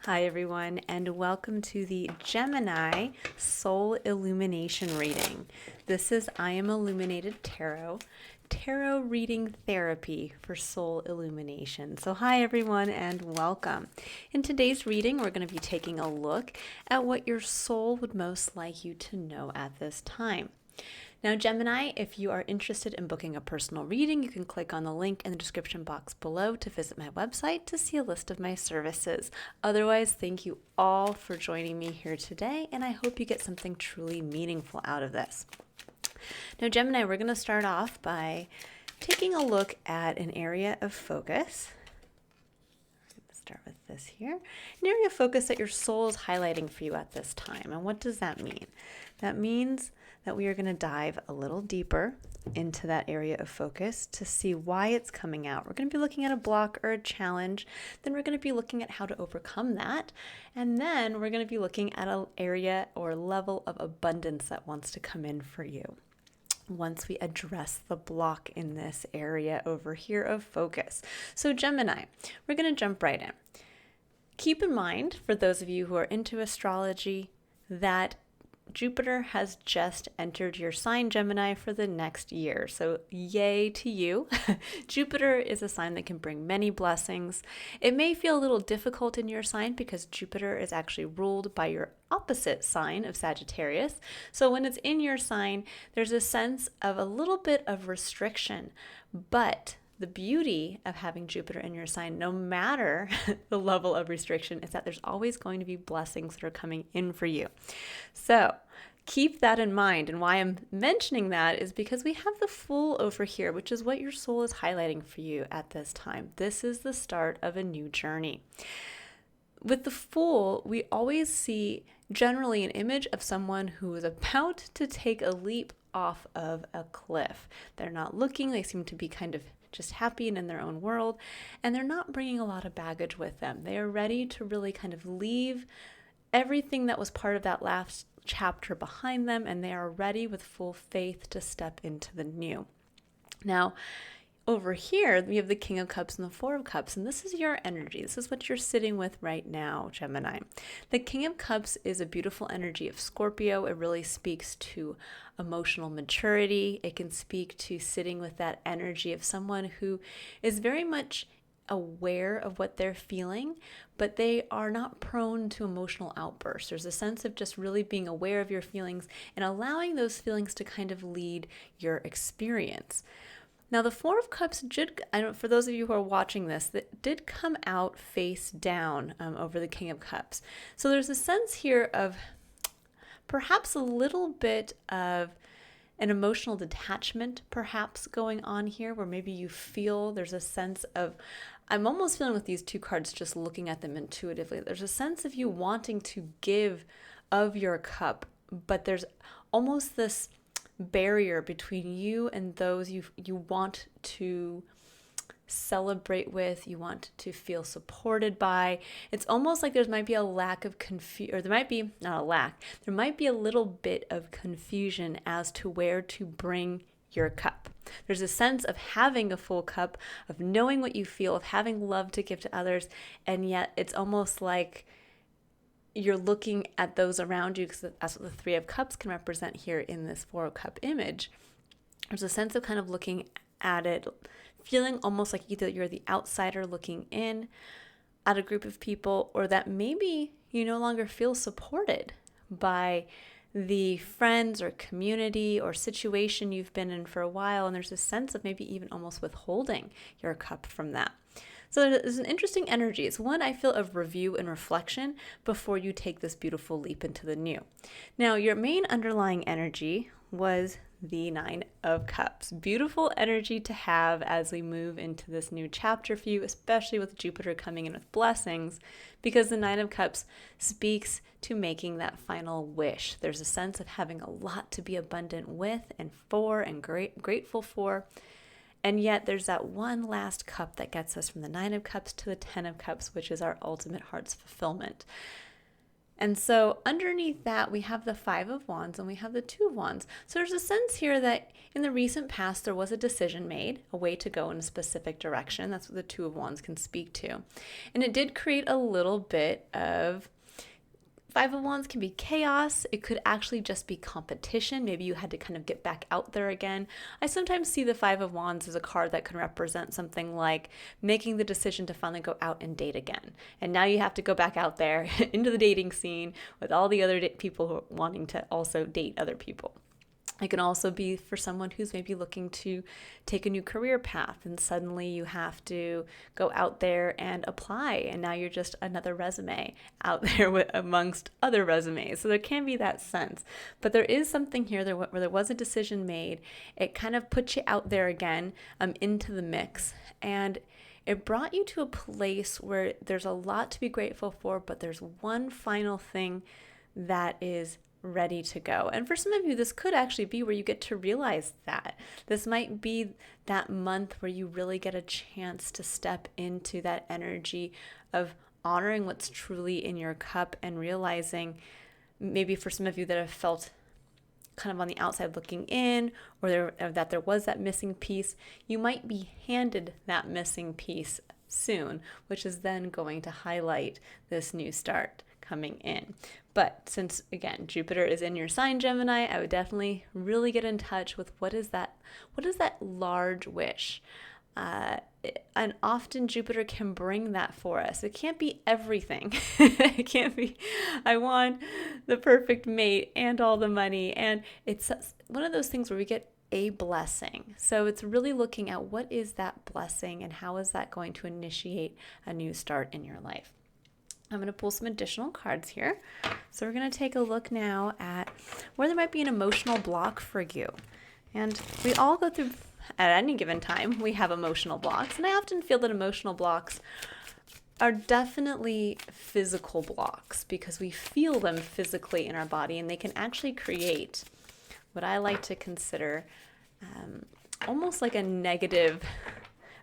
Hi everyone, and welcome to the Gemini Soul Illumination reading. This is I Am Illuminated Tarot reading therapy for soul illumination. So hi everyone and welcome. In today's reading, we're going to be taking a look at what your soul would most like you to know at this time. Now, Gemini, if you are interested in booking a personal reading, you can click on the link in the description box below to visit my website to see a list of my services. Otherwise, thank you all for joining me here today, and I hope you get something truly meaningful out of this. Now, Gemini, we're going to start off by taking a look at an area of focus. Start with this here. An area of focus that your soul is highlighting for you at this time. And what does that mean? That means that we are going to dive a little deeper into that area of focus to see why it's coming out. We're going to be looking at a block or a challenge. Then we're going to be looking at how to overcome that. And then we're going to be looking at an area or level of abundance that wants to come in for you once we address the block in this area over here of focus. So Gemini, we're going to jump right in. Keep in mind, for those of you who are into astrology, that Jupiter has just entered your sign, Gemini, for the next year. So yay to you. Jupiter is a sign that can bring many blessings. It may feel a little difficult in your sign because Jupiter is actually ruled by your opposite sign of Sagittarius. So when it's in your sign, there's a sense of a little bit of restriction, but the beauty of having Jupiter in your sign, no matter the level of restriction, is that there's always going to be blessings that are coming in for you. So keep that in mind. And why I'm mentioning that is because we have the Fool over here, which is what your soul is highlighting for you at this time. This is the start of a new journey. With the Fool, we always see generally an image of someone who is about to take a leap off of a cliff. They're not looking, they seem to be kind of just happy and in their own world, and they're not bringing a lot of baggage with them. They are ready to really kind of leave everything that was part of that last chapter behind them, and they are ready with full faith to step into the new. Now, over here, we have the King of Cups and the Four of Cups, and this is your energy. This is what you're sitting with right now, Gemini. The King of Cups is a beautiful energy of Scorpio. It really speaks to emotional maturity. It can speak to sitting with that energy of someone who is very much aware of what they're feeling, but they are not prone to emotional outbursts. There's a sense of just really being aware of your feelings and allowing those feelings to kind of lead your experience. Now, the Four of Cups for those of you who are watching this, that did come out face down over the King of Cups. So there's a sense here of perhaps a little bit of an emotional detachment perhaps going on here, where maybe you feel there's a sense of, I'm almost feeling with these two cards, just looking at them intuitively, there's a sense of you wanting to give of your cup, but there's almost this barrier between you and those you want to celebrate with, you want to feel supported by. It's almost like there might be a lack of or there might be, not a lack, there might be a little bit of confusion as to where to bring your cup. There's a sense of having a full cup, of knowing what you feel, of having love to give to others, and yet it's almost like you're looking at those around you, because that's what the Three of Cups can represent here in this Four of Cup image. There's a sense of kind of looking at it, feeling almost like either you're the outsider looking in at a group of people, or that maybe you no longer feel supported by the friends or community or situation you've been in for a while, and there's a sense of maybe even almost withholding your cup from that. So there's an interesting energy. It's one, I feel, of review and reflection before you take this beautiful leap into the new. Now, your main underlying energy was the Nine of Cups. Beautiful energy to have as we move into this new chapter for you, especially with Jupiter coming in with blessings, because the Nine of Cups speaks to making that final wish. There's a sense of having a lot to be abundant with and for and grateful for. And yet there's that one last cup that gets us from the Nine of Cups to the Ten of Cups, which is our ultimate heart's fulfillment. And so underneath that, we have the Five of Wands and we have the Two of Wands. So there's a sense here that in the recent past, there was a decision made, a way to go in a specific direction. That's what the Two of Wands can speak to. And it did create a little bit of Five of Wands can be chaos. It could actually just be competition. Maybe you had to kind of get back out there again. I sometimes see the Five of Wands as a card that can represent something like making the decision to finally go out and date again. And now you have to go back out there into the dating scene with all the other people who are wanting to also date other people. It can also be for someone who's maybe looking to take a new career path and suddenly you have to go out there and apply and now you're just another resume out there amongst other resumes. So there can be that sense. But there is something here where there was a decision made. It kind of puts you out there again into the mix, and it brought you to a place where there's a lot to be grateful for, but there's one final thing that is ready to go. And for some of you, this could actually be where you get to realize that. This might be that month where you really get a chance to step into that energy of honoring what's truly in your cup and realizing, maybe for some of you that have felt kind of on the outside looking in, or that there was that missing piece, you might be handed that missing piece soon, which is then going to highlight this new start coming in. But since, again, Jupiter is in your sign, Gemini, I would definitely really get in touch with what is that large wish. And often Jupiter can bring that for us. It can't be everything. It can't be, I want the perfect mate and all the money. And it's one of those things where we get a blessing. So it's really looking at what is that blessing and how is that going to initiate a new start in your life. I'm going to pull some additional cards here. So we're going to take a look now at where there might be an emotional block for you. And we all go through, at any given time, we have emotional blocks. And I often feel that emotional blocks are definitely physical blocks because we feel them physically in our body, and they can actually create what I like to consider almost like a negative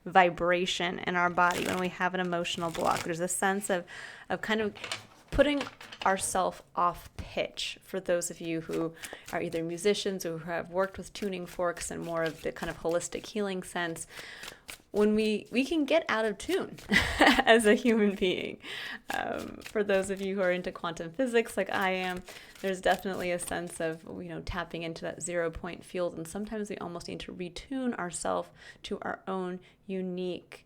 vibration in our body when we have an emotional block. There's a sense of kind of putting ourselves off pitch. For those of you who are either musicians or who have worked with tuning forks and more of the kind of holistic healing sense, when we can get out of tune as a human being. For those of you who are into quantum physics like I am, there's definitely a sense of, tapping into that 0 point field. And sometimes we almost need to retune ourselves to our own unique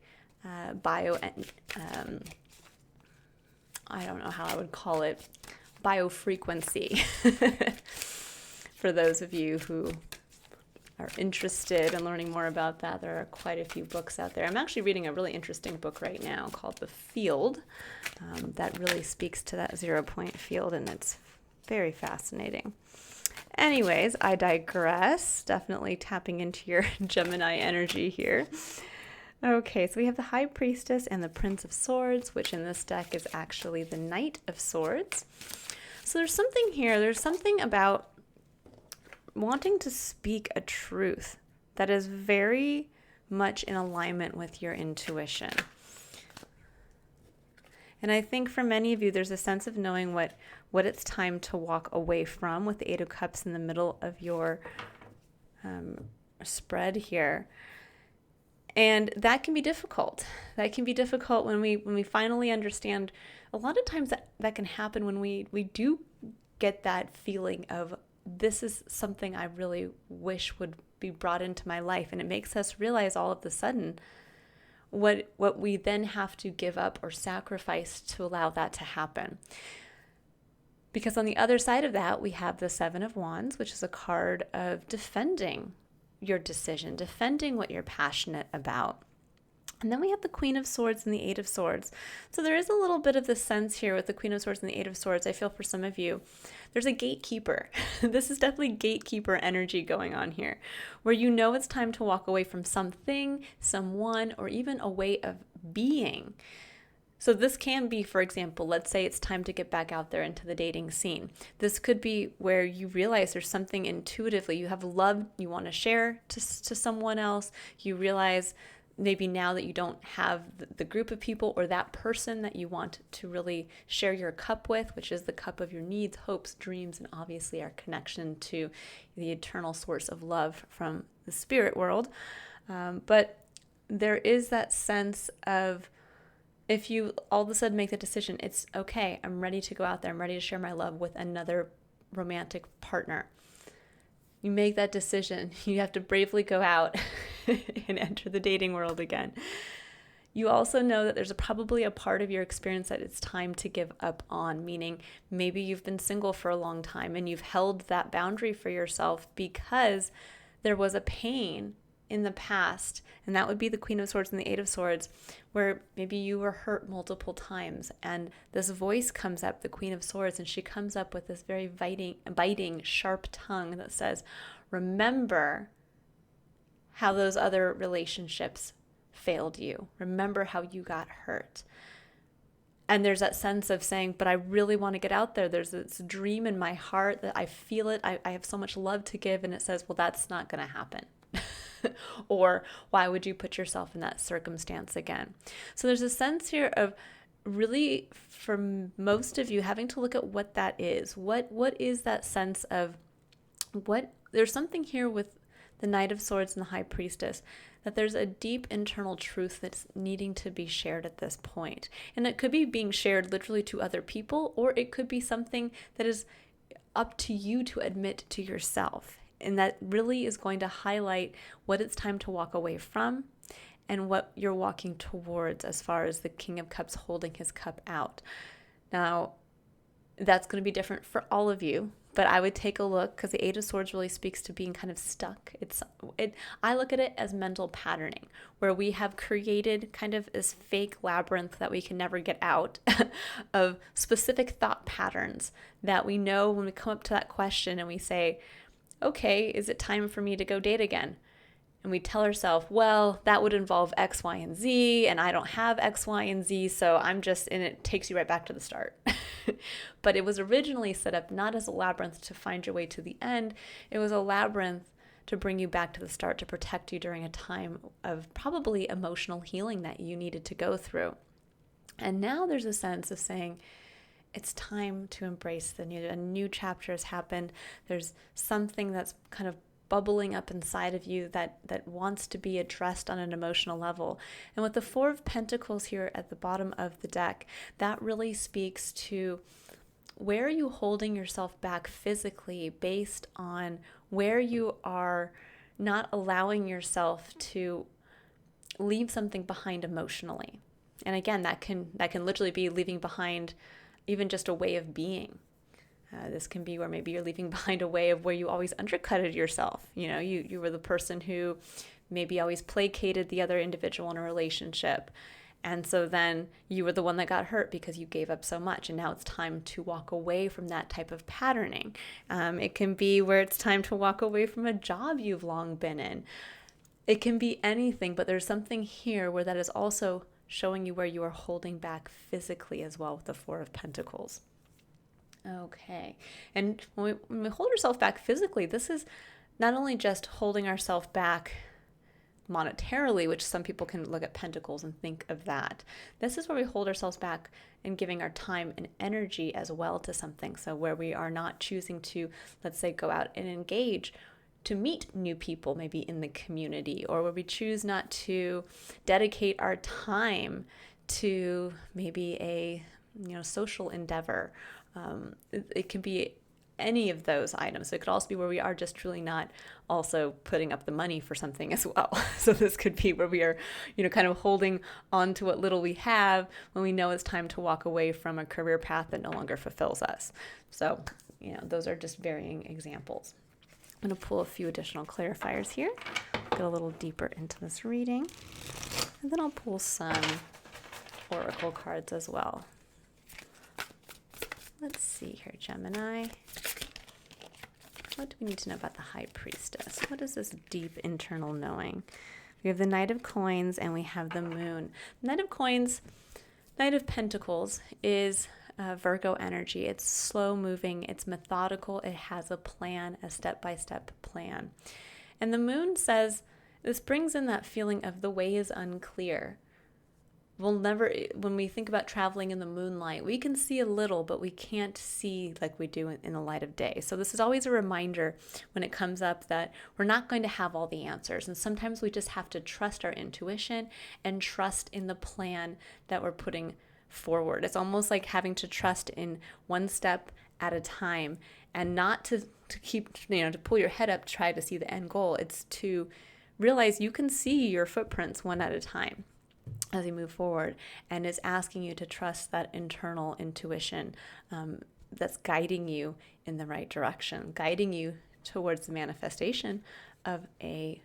I don't know how I would call it, biofrequency. For those of you who are interested in learning more about that, there are quite a few books out there. I'm actually reading a really interesting book right now called The Field that really speaks to that 0 point field, and it's very fascinating. Anyways, I digress. Definitely tapping into your Gemini energy here. Okay, so we have the High Priestess and the Prince of Swords, which in this deck is actually the Knight of Swords. So there's something here. There's something about wanting to speak a truth that is very much in alignment with your intuition. And I think for many of you, there's a sense of knowing what it's time to walk away from, with the Eight of Cups in the middle of your spread here. And that can be difficult. That can be difficult when we finally understand. A lot of times that can happen when we do get that feeling of, this is something I really wish would be brought into my life. And it makes us realize all of a sudden what we then have to give up or sacrifice to allow that to happen. Because on the other side of that, we have the Seven of Wands, which is a card of defending your decision, defending what you're passionate about. And then we have the Queen of Swords and the Eight of Swords. So there is a little bit of the sense here with the Queen of Swords and the Eight of Swords. I feel for some of you, there's a gatekeeper. This is definitely gatekeeper energy going on here, where it's time to walk away from something, someone, or even a way of being. So this can be, for example, let's say it's time to get back out there into the dating scene. This could be where you realize there's something intuitively, you have love you want to share to someone else. You realize maybe now that you don't have the group of people or that person that you want to really share your cup with, which is the cup of your needs, hopes, dreams, and obviously our connection to the eternal source of love from the spirit world. But there is that sense of, if you all of a sudden make the decision, it's okay, I'm ready to go out there, I'm ready to share my love with another romantic partner. You make that decision, you have to bravely go out and enter the dating world again. You also know that there's probably a part of your experience that it's time to give up on, meaning maybe you've been single for a long time and you've held that boundary for yourself because there was a pain in the past, and that would be the Queen of Swords and the Eight of Swords, where maybe you were hurt multiple times, and this voice comes up, the Queen of Swords, and she comes up with this very biting, sharp tongue that says, remember how those other relationships failed you. Remember how you got hurt. And there's that sense of saying, but I really want to get out there. There's this dream in my heart that I feel it. I have so much love to give. And it says, well, that's not going to happen. Or why would you put yourself in that circumstance again? So there's a sense here of really, for most of you, having to look at what that is. What is that sense of there's something here with the Knight of Swords and the High Priestess, that there's a deep internal truth that's needing to be shared at this point. And it could be being shared literally to other people, or it could be something that is up to you to admit to yourself. And that really is going to highlight what it's time to walk away from and what you're walking towards as far as the King of Cups holding his cup out. Now, that's going to be different for all of you, but I would take a look, because the Eight of Swords really speaks to being kind of stuck. I look at it as mental patterning, where we have created kind of this fake labyrinth that we can never get out of specific thought patterns that we know when we come up to that question and we say, okay, is it time for me to go date again? And we tell ourselves, well, that would involve X, Y, and Z, and I don't have X, Y, and Z, so I'm just, and it takes you right back to the start. But it was originally set up not as a labyrinth to find your way to the end. It was a labyrinth to bring you back to the start, to protect you during a time of probably emotional healing that you needed to go through. And now there's a sense of saying, it's time to embrace the new. A new chapter has happened. There's something that's kind of bubbling up inside of you that wants to be addressed on an emotional level. And with the Four of Pentacles here at the bottom of the deck, that really speaks to, where are you holding yourself back physically based on where you are not allowing yourself to leave something behind emotionally. And again, that can literally be leaving behind even just a way of being. This can be where maybe you're leaving behind a way of where you always undercutted yourself. You were the person who maybe always placated the other individual in a relationship. And so then you were the one that got hurt because you gave up so much. And now it's time to walk away from that type of patterning. It can be where it's time to walk away from a job you've long been in. It can be anything, but there's something here where that is also showing you where you are holding back physically as well with the Four of Pentacles. Okay. And when we hold ourselves back physically, this is not only just holding ourselves back monetarily, which some people can look at pentacles and think of that. This is where we hold ourselves back and giving our time and energy as well to something. So where we are not choosing to, let's say, go out and engage to meet new people, maybe in the community, or where we choose not to dedicate our time to maybe a social endeavor. It can be any of those items. So it could also be where we are just truly not also putting up the money for something as well. So this could be where we are, kind of holding on to what little we have when we know it's time to walk away from a career path that no longer fulfills us. So, those are just varying examples. I'm going to pull a few additional clarifiers here, get a little deeper into this reading, and then I'll pull some oracle cards as well. Let's see here, Gemini. What do we need to know about the High Priestess? What is this deep internal knowing? We have the Knight of Coins and we have the Moon. Knight of Coins, Knight of Pentacles is Virgo energy. It's slow moving, it's methodical, it has a plan, a step-by-step plan. And the Moon says, This brings in that feeling of the way is unclear. We'll never, when we think about traveling in the moonlight, we can see a little, but we can't see like we do in the light of day. So this is always a reminder when it comes up that we're not going to have all the answers. And sometimes we just have to trust our intuition and trust in the plan that we're putting forward. It's almost like having to trust in one step at a time, and not to keep, to pull your head up to try to see the end goal. It's to realize you can see your footprints one at a time as you move forward, and is asking you to trust that internal intuition that's guiding you in the right direction, guiding you towards the manifestation of I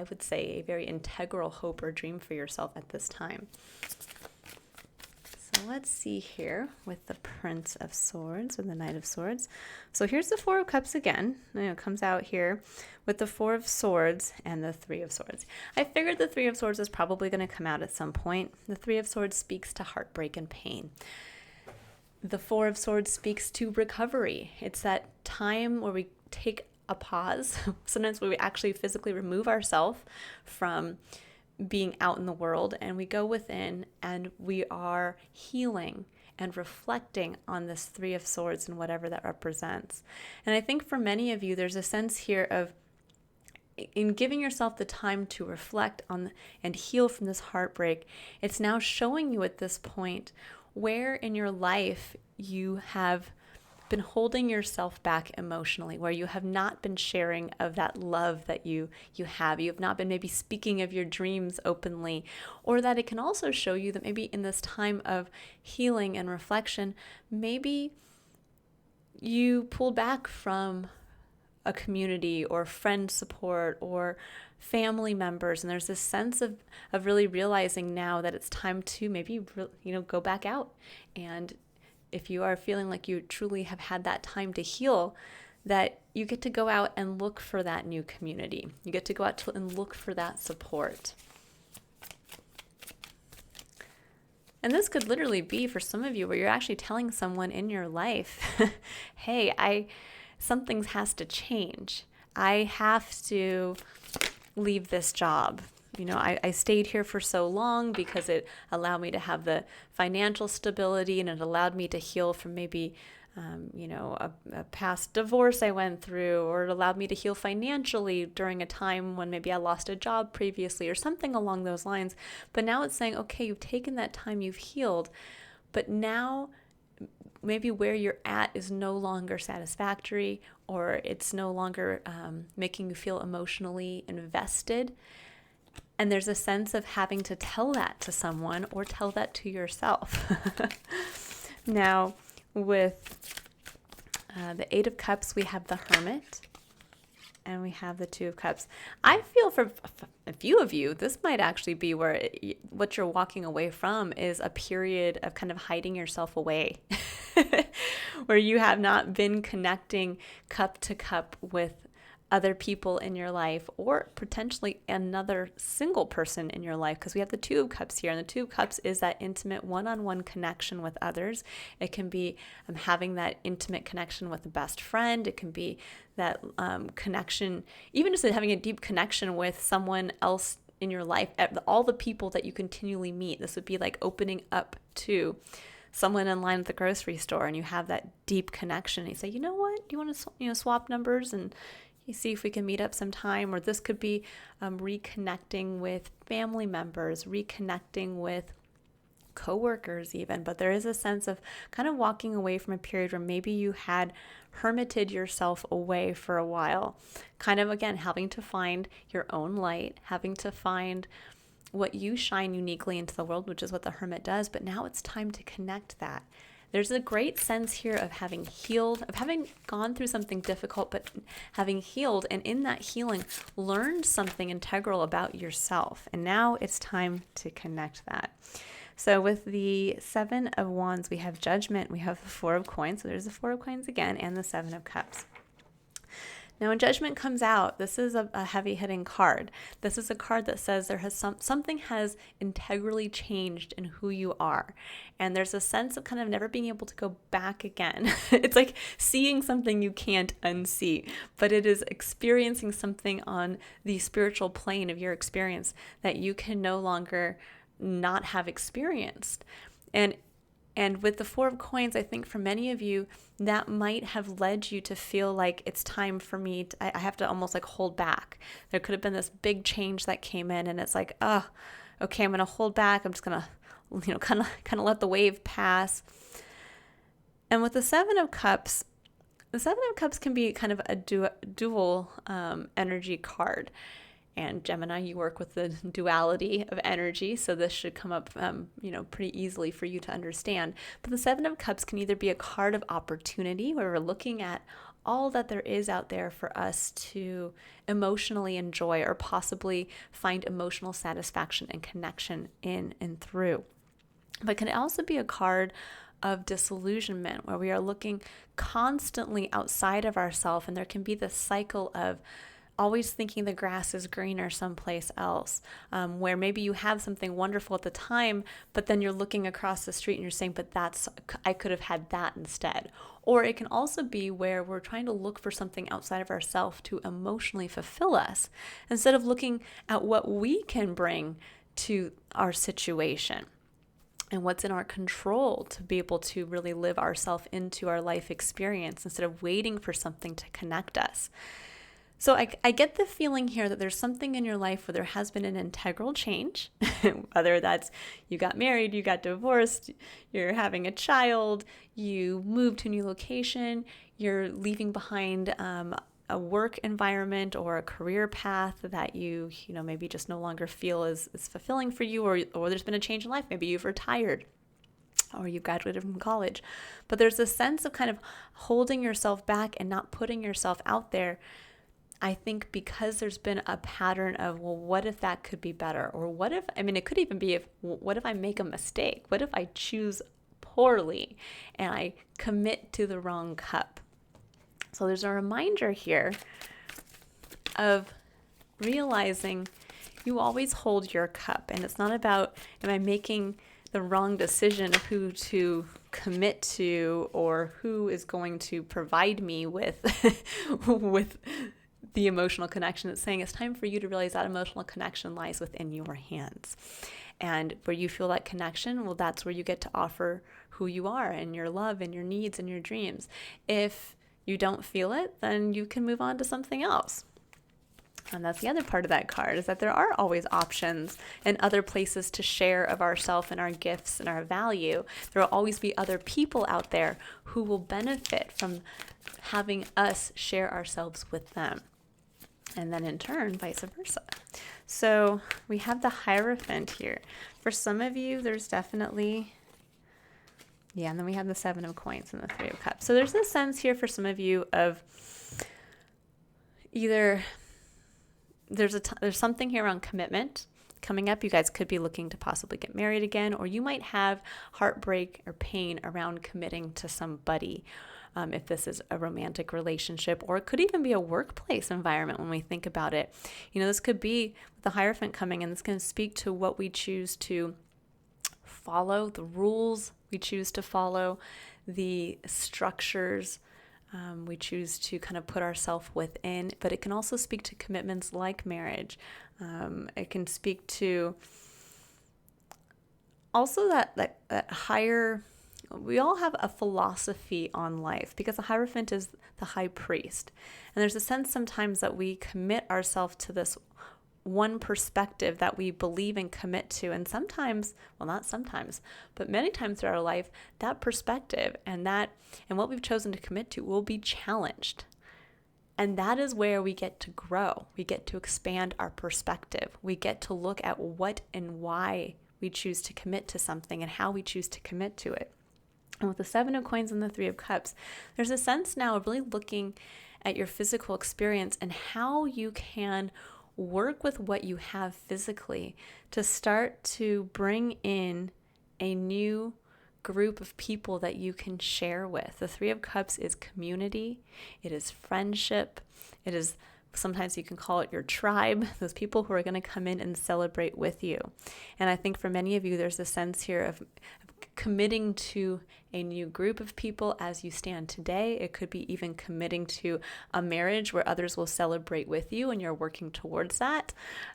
would say, a very integral hope or dream for yourself at this time. So let's see here with the Prince of Swords or the Knight of Swords. So here's the Four of Cups again. It comes out here with the Four of Swords and the Three of Swords. I figured the Three of Swords is probably going to come out at some point. The Three of Swords speaks to heartbreak and pain. The Four of Swords speaks to recovery. It's that time where we take a pause, sometimes where we actually physically remove ourselves from being out in the world, and we go within and we are healing and reflecting on this Three of Swords and whatever that represents. And I think for many of you, there's a sense here of, in giving yourself the time to reflect on and heal from this heartbreak, it's now showing you at this point where in your life you have been holding yourself back emotionally, where you have not been sharing of that love that you have. You have not been maybe speaking of your dreams openly, or that it can also show you that maybe in this time of healing and reflection, maybe you pulled back from a community or friend support or family members, and there's this sense of really realizing now that it's time to maybe go back out. And if you are feeling like you truly have had that time to heal, that you get to go out and look for that new community. You get to go out and look for that support. And this could literally be for some of you where you're actually telling someone in your life, hey, something has to change. I have to leave this job. I stayed here for so long because it allowed me to have the financial stability, and it allowed me to heal from maybe, a past divorce I went through, or it allowed me to heal financially during a time when maybe I lost a job previously or something along those lines. But now it's saying, okay, you've taken that time, you've healed, but now maybe where you're at is no longer satisfactory, or it's no longer making you feel emotionally invested. And there's a sense of having to tell that to someone or tell that to yourself. Now, with the Eight of Cups, we have the Hermit, and we have the Two of Cups. I feel for a few of you, this might actually be where what you're walking away from is a period of kind of hiding yourself away, where you have not been connecting cup to cup with other people in your life, or potentially another single person in your life, because we have the Two of Cups here, and the Two of Cups is that intimate one-on-one connection with others. It can be having that intimate connection with a best friend. It can be that connection, even just having a deep connection with someone else in your life, all the people that you continually meet. This would be like opening up to someone in line at the grocery store, and you have that deep connection. And you say, you know what, do you want to swap numbers and you see if we can meet up sometime? Or this could be reconnecting with family members, reconnecting with coworkers even. But there is a sense of kind of walking away from a period where maybe you had hermited yourself away for a while, kind of again having to find your own light, having to find what you shine uniquely into the world, which is what the Hermit does. But now it's time to connect that. There's a great sense here of having healed, of having gone through something difficult, but having healed, and in that healing, learned something integral about yourself. And now it's time to connect that. So with the Seven of Wands, we have Judgment, we have the Four of Coins. So there's the Four of Coins again, and the Seven of Cups. Now, when Judgment comes out, this is a heavy-hitting card. This is a card that says there has something has integrally changed in who you are. And there's a sense of kind of never being able to go back again. It's like seeing something you can't unsee, but it is experiencing something on the spiritual plane of your experience that you can no longer not have experienced. And with the Four of Coins, I think for many of you, that might have led you to feel like it's time for me I have to almost like hold back. There could have been this big change that came in, and it's like, okay, I'm going to hold back. I'm just going to, kind of let the wave pass. And with the Seven of Cups can be kind of a dual energy card. And Gemini, you work with the duality of energy, so this should come up, pretty easily for you to understand. But the Seven of Cups can either be a card of opportunity, where we're looking at all that there is out there for us to emotionally enjoy or possibly find emotional satisfaction and connection in and through. But it can also be a card of disillusionment, where we are looking constantly outside of ourselves, and there can be this cycle of always thinking the grass is greener someplace else, where maybe you have something wonderful at the time, but then you're looking across the street and you're saying, but I could have had that instead. Or it can also be where we're trying to look for something outside of ourselves to emotionally fulfill us, instead of looking at what we can bring to our situation and what's in our control to be able to really live ourselves into our life experience, instead of waiting for something to connect us. So I get the feeling here that there's something in your life where there has been an integral change, whether that's you got married, you got divorced, you're having a child, you moved to a new location, you're leaving behind a work environment or a career path that you maybe just no longer feel is fulfilling for you, or there's been a change in life. Maybe you've retired or you graduated from college. But there's a sense of kind of holding yourself back and not putting yourself out there, I think, because there's been a pattern of, well, what if that could be better? Or it could even be, what if I make a mistake? What if I choose poorly and I commit to the wrong cup? So there's a reminder here of realizing you always hold your cup. And it's not about, am I making the wrong decision of who to commit to or who is going to provide me with the emotional connection. It's saying it's time for you to realize that emotional connection lies within your hands. And where you feel that connection, well, that's where you get to offer who you are and your love and your needs and your dreams. If you don't feel it, then you can move on to something else. And that's the other part of that card, is that there are always options and other places to share of ourself and our gifts and our value. There will always be other people out there who will benefit from having us share ourselves with them. And then in turn, vice versa. So we have the Hierophant here. For some of you, there's definitely, and then we have the Seven of Coins and the Three of Cups. So there's this sense here for some of you of either there's something here around commitment coming up. You guys could be looking to possibly get married again, or you might have heartbreak or pain around committing to somebody. If this is a romantic relationship, or it could even be a workplace environment when we think about it. This could be the Hierophant coming in. It's going to speak to what we choose to follow, the rules we choose to follow, the structures we choose to kind of put ourselves within. But it can also speak to commitments like marriage. It can speak to also that higher. We all have a philosophy on life, because the Hierophant is the high priest. And there's a sense sometimes that we commit ourselves to this one perspective that we believe and commit to. And sometimes, well, not sometimes, but many times throughout our life, that perspective and what we've chosen to commit to will be challenged. And that is where we get to grow. We get to expand our perspective. We get to look at what and why we choose to commit to something and how we choose to commit to it. And with the Seven of Coins and the Three of Cups, there's a sense now of really looking at your physical experience and how you can work with what you have physically to start to bring in a new group of people that you can share with. The Three of Cups is community, it is friendship, it is sometimes you can call it your tribe, those people who are going to come in and celebrate with you. And I think for many of you, there's a sense here of committing to a new group of people as you stand today. It could be even committing to a marriage where others will celebrate with you and you're working towards that.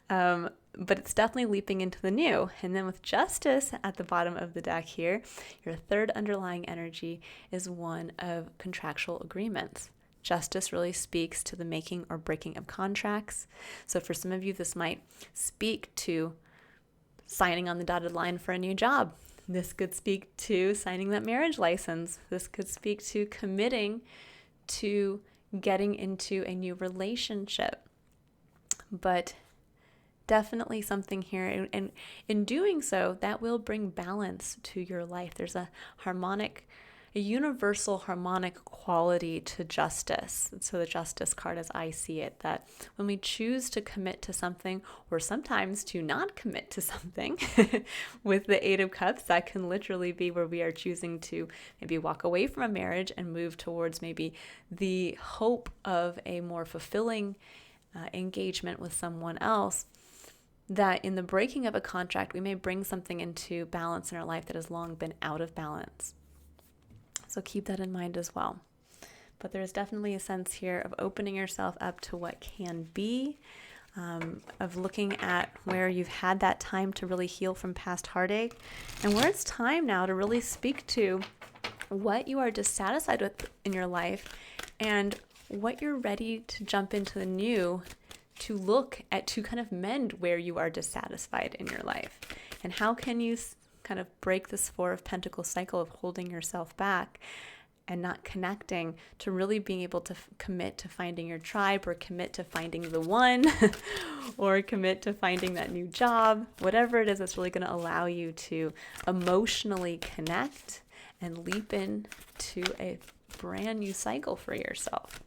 But it's definitely leaping into the new. And then with Justice at the bottom of the deck here, your third underlying energy is one of contractual agreements. Justice really speaks to the making or breaking of contracts. So for some of you, this might speak to signing on the dotted line for a new job. This could speak to signing that marriage license. This could speak to committing to getting into a new relationship. But definitely something here. And in doing so, that will bring balance to your life. There's a universal harmonic quality to justice. So the Justice card, as I see it, that when we choose to commit to something, or sometimes to not commit to something, with the Eight of Cups, that can literally be where we are choosing to maybe walk away from a marriage and move towards maybe the hope of a more fulfilling engagement with someone else. That in the breaking of a contract, we may bring something into balance in our life that has long been out of balance. So keep that in mind as well. But there's definitely a sense here of opening yourself up to what can be, of looking at where you've had that time to really heal from past heartache, and where it's time now to really speak to what you are dissatisfied with in your life and what you're ready to jump into the new, to look at, to kind of mend where you are dissatisfied in your life. And how can you kind of break this Four of Pentacles cycle of holding yourself back and not connecting, to really being able to commit to finding your tribe, or commit to finding the one, or commit to finding that new job, whatever it is that's really going to allow you to emotionally connect and leap into a brand new cycle for yourself.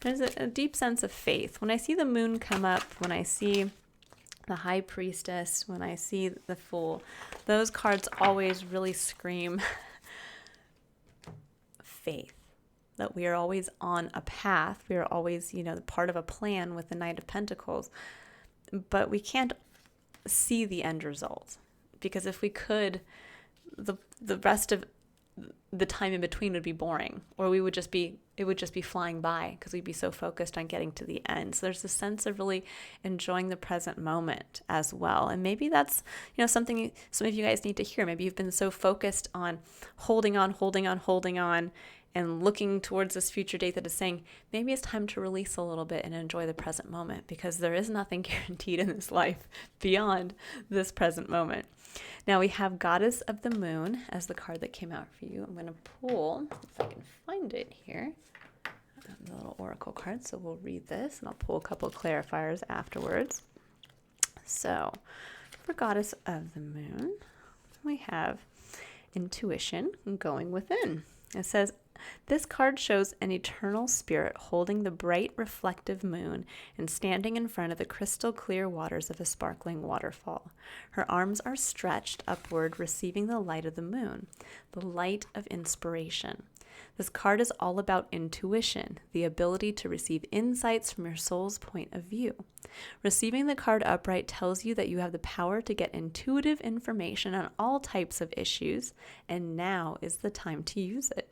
There's a deep sense of faith. When I see the moon come up, when I see the High Priestess, when I see the Fool, those cards always really scream faith. That we are always on a path. We are always, part of a plan with the Knight of Pentacles. But we can't see the end result. Because if we could, the rest of the time in between would be boring, or it would just be flying by because we'd be so focused on getting to the end. So there's a sense of really enjoying the present moment as well. And maybe that's, something some of you guys need to hear. Maybe you've been so focused on holding on, and looking towards this future date that is saying, maybe it's time to release a little bit and enjoy the present moment, because there is nothing guaranteed in this life beyond this present moment. Now we have Goddess of the Moon as the card that came out for you. I'm going to pull, if I can find it here, the little oracle card. So we'll read this, and I'll pull a couple of clarifiers afterwards. So for Goddess of the Moon, we have intuition, going within. It says, this card shows an eternal spirit holding the bright reflective moon and standing in front of the crystal clear waters of a sparkling waterfall. Her arms are stretched upward, receiving the light of the moon, the light of inspiration. This card is all about intuition, the ability to receive insights from your soul's point of view. Receiving the card upright tells you that you have the power to get intuitive information on all types of issues, and now is the time to use it.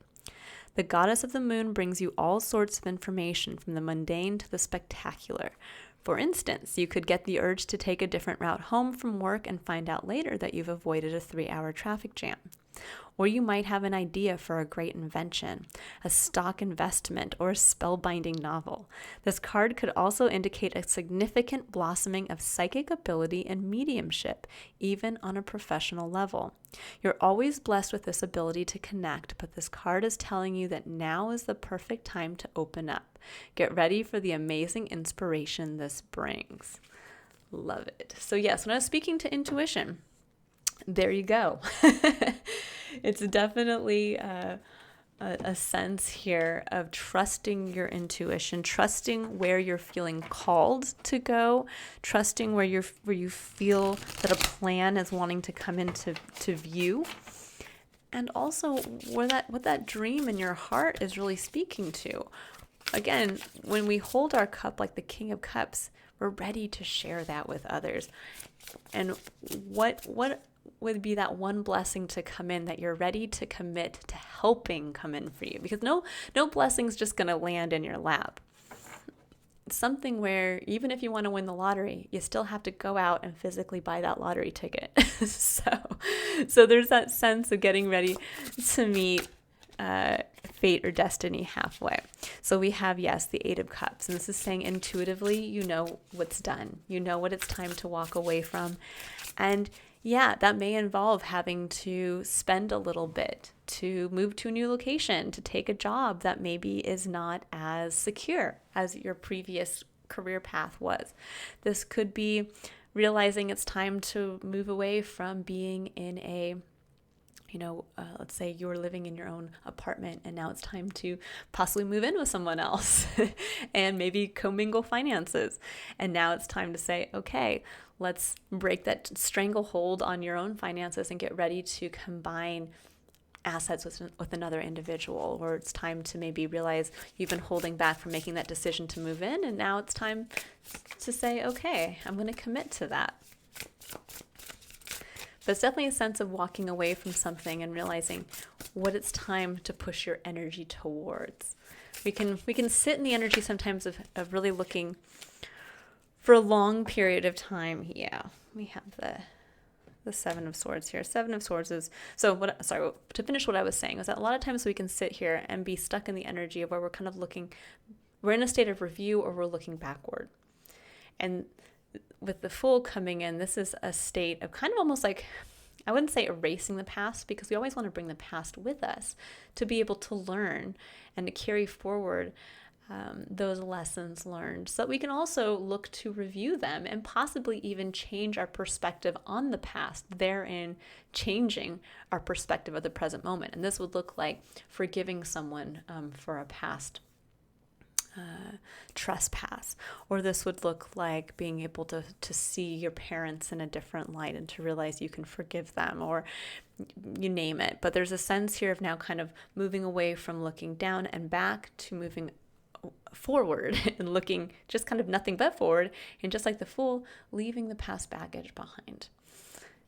The Goddess of the Moon brings you all sorts of information, from the mundane to the spectacular. For instance, you could get the urge to take a different route home from work and find out later that you've avoided a 3-hour traffic jam. Or you might have an idea for a great invention, a stock investment, or a spellbinding novel. This card could also indicate a significant blossoming of psychic ability and mediumship, even on a professional level. You're always blessed with this ability to connect, but this card is telling you that now is the perfect time to open up. Get ready for the amazing inspiration this brings. Love it. So yes, when I was speaking to intuition, there you go. It's definitely a sense here of trusting your intuition, trusting where you're feeling called to go, trusting where you feel that a plan is wanting to come into view, and also what that dream in your heart is really speaking to. Again, when we hold our cup like the King of Cups, we're ready to share that with others. And what would be that one blessing to come in that you're ready to commit to helping come in for you? Because no blessing's just going to land in your lap. It's something where even if you want to win the lottery, you still have to go out and physically buy that lottery ticket. So there's that sense of getting ready to meet fate or destiny halfway. So we have, yes, the Eight of Cups. And this is saying intuitively, you know what's done. You know what it's time to walk away from. And yeah, that may involve having to spend a little bit to move to a new location, to take a job that maybe is not as secure as your previous career path was. This could be realizing it's time to move away from being in a let's say you're living in your own apartment and now it's time to possibly move in with someone else and maybe commingle finances. And now it's time to say, okay, let's break that stranglehold on your own finances and get ready to combine assets with another individual. Or it's time to maybe realize you've been holding back from making that decision to move in, and now it's time to say, okay, I'm going to commit to that. But it's definitely a sense of walking away from something and realizing what it's time to push your energy towards. We can sit in the energy sometimes of really looking for a long period of time. Yeah, we have the Seven of Swords here. Seven of Swords is, to finish what I was saying, was that a lot of times we can sit here and be stuck in the energy of where we're kind of we're in a state of review or we're looking backward. And with the Fool coming in, this is a state of kind of almost like, I wouldn't say erasing the past, because we always want to bring the past with us to be able to learn and to carry forward those lessons learned, so that we can also look to review them and possibly even change our perspective on the past, therein changing our perspective of the present moment. And this would look like forgiving someone for a past trespass, or this would look like being able to see your parents in a different light and to realize you can forgive them, or you name it. But there's a sense here of now kind of moving away from looking down and back to moving forward and looking just kind of nothing but forward, and just like the Fool, leaving the past baggage behind.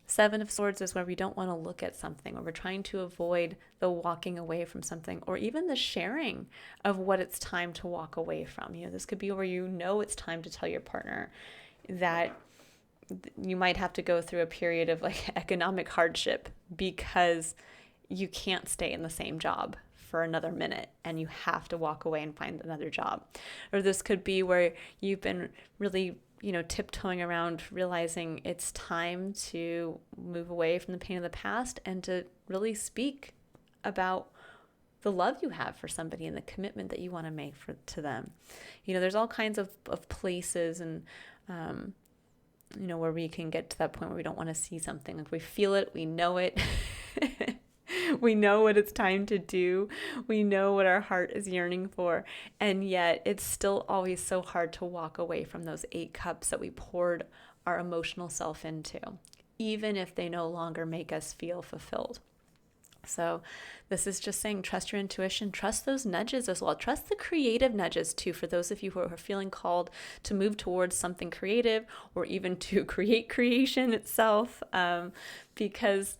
Seven of Swords is where we don't want to look at something, or we're trying to avoid the walking away from something, or even the sharing of what it's time to walk away from. This could be where it's time to tell your partner that you might have to go through a period of like economic hardship because you can't stay in the same job for another minute and you have to walk away and find another job. Or this could be where you've been really tiptoeing around, realizing it's time to move away from the pain of the past and to really speak about the love you have for somebody and the commitment that you want to make to them. There's all kinds of places and, where we can get to that point where we don't want to see something. Like we feel it, we know it. We know what it's time to do. We know what our heart is yearning for. And yet it's still always so hard to walk away from those 8 cups that we poured our emotional self into, even if they no longer make us feel fulfilled. So this is just saying, trust your intuition, trust those nudges as well. Trust the creative nudges too, for those of you who are feeling called to move towards something creative, or even to create creation itself, because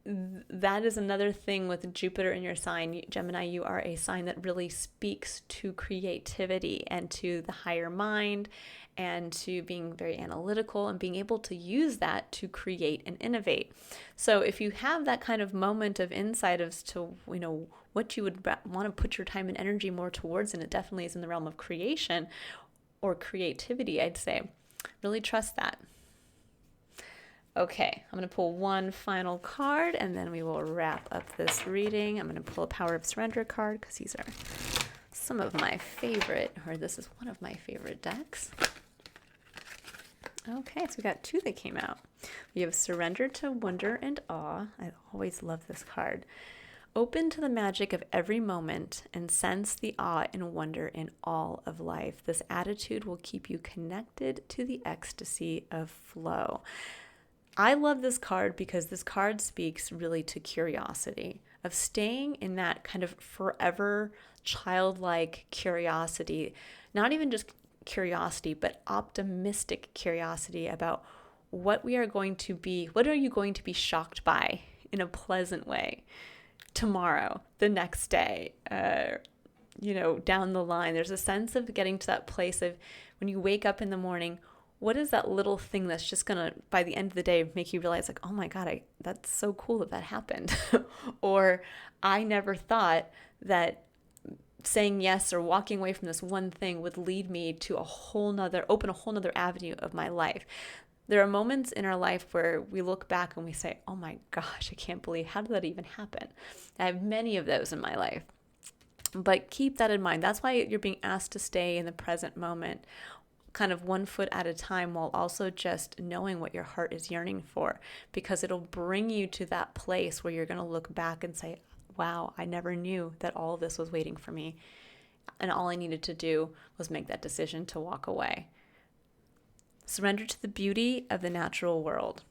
that is another thing with Jupiter in your sign. Gemini, you are a sign that really speaks to creativity and to the higher mind and to being very analytical and being able to use that to create and innovate. So if you have that kind of moment of insight as to, what you would want to put your time and energy more towards, and it definitely is in the realm of creation or creativity, I'd say, really trust that. Okay, I'm going to pull one final card and then we will wrap up this reading. I'm going to pull a Power of Surrender card because these are some of my favorite, or this is one of my favorite decks. Okay, so we got 2 that came out. We have Surrender to Wonder and Awe. I always love this card. Open to the magic of every moment and sense the awe and wonder in all of life. This attitude will keep you connected to the ecstasy of flow. I love this card because this card speaks really to curiosity, of staying in that kind of forever childlike curiosity, not even just curiosity, but optimistic curiosity about what we are going to be, what are you going to be shocked by in a pleasant way tomorrow, the next day, down the line. There's a sense of getting to that place of when you wake up in the morning, what is that little thing that's just going to, by the end of the day, make you realize like, oh my God, that's so cool that happened. Or I never thought that saying yes or walking away from this one thing would lead me to open a whole nother avenue of my life. There are moments in our life where we look back and we say, oh my gosh, I can't believe, how did that even happen? I have many of those in my life. But keep that in mind. That's why you're being asked to stay in the present moment, kind of one foot at a time, while also just knowing what your heart is yearning for, because it'll bring you to that place where you're going to look back and say, wow, I never knew that all of this was waiting for me. And all I needed to do was make that decision to walk away. Surrender to the beauty of the natural world.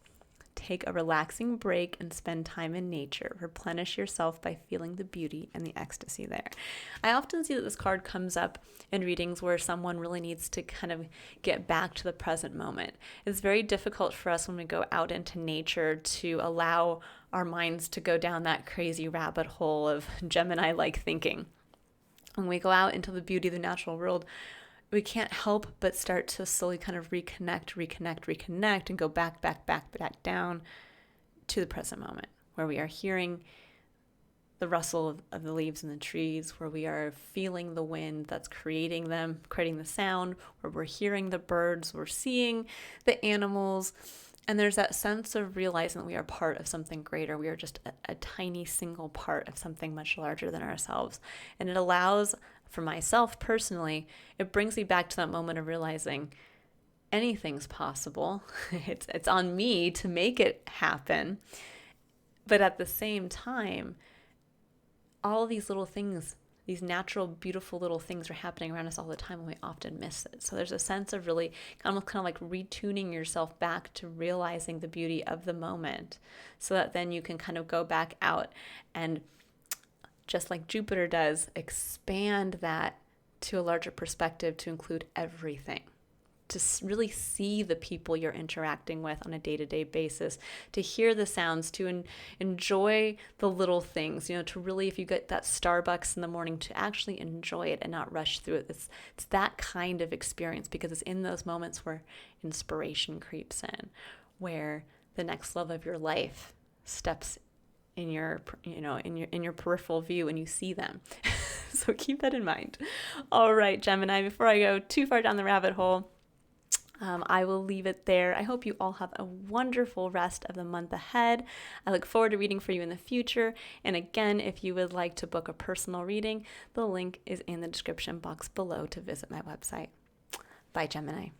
Take a relaxing break and spend time in nature. Replenish yourself by feeling the beauty and the ecstasy there. I often see that this card comes up in readings where someone really needs to kind of get back to the present moment. It's very difficult for us when we go out into nature to allow our minds to go down that crazy rabbit hole of Gemini-like thinking. When we go out into the beauty of the natural world, we can't help but start to slowly kind of reconnect, and go back down to the present moment, where we are hearing the rustle of the leaves in the trees, where we are feeling the wind that's creating the sound, where we're hearing the birds, we're seeing the animals. And there's that sense of realizing that we are part of something greater. We are just a tiny single part of something much larger than ourselves. And it allows, for myself personally, it brings me back to that moment of realizing anything's possible. It's on me to make it happen. But at the same time, all these little things, these natural, beautiful little things are happening around us all the time, and we often miss it. So there's a sense of really kind of like retuning yourself back to realizing the beauty of the moment, so that then you can kind of go back out and, just like Jupiter does, expand that to a larger perspective to include everything, to really see the people you're interacting with on a day-to-day basis, to hear the sounds, to enjoy the little things, to really, if you get that Starbucks in the morning, to actually enjoy it and not rush through it. It's that kind of experience, because it's in those moments where inspiration creeps in, where the next love of your life steps in your peripheral view and you see them. So keep that in mind. All right, Gemini, before I go too far down the rabbit hole, I will leave it there. I hope you all have a wonderful rest of the month ahead. I look forward to reading for you in the future. And again, if you would like to book a personal reading, the link is in the description box below to visit my website. Bye, Gemini.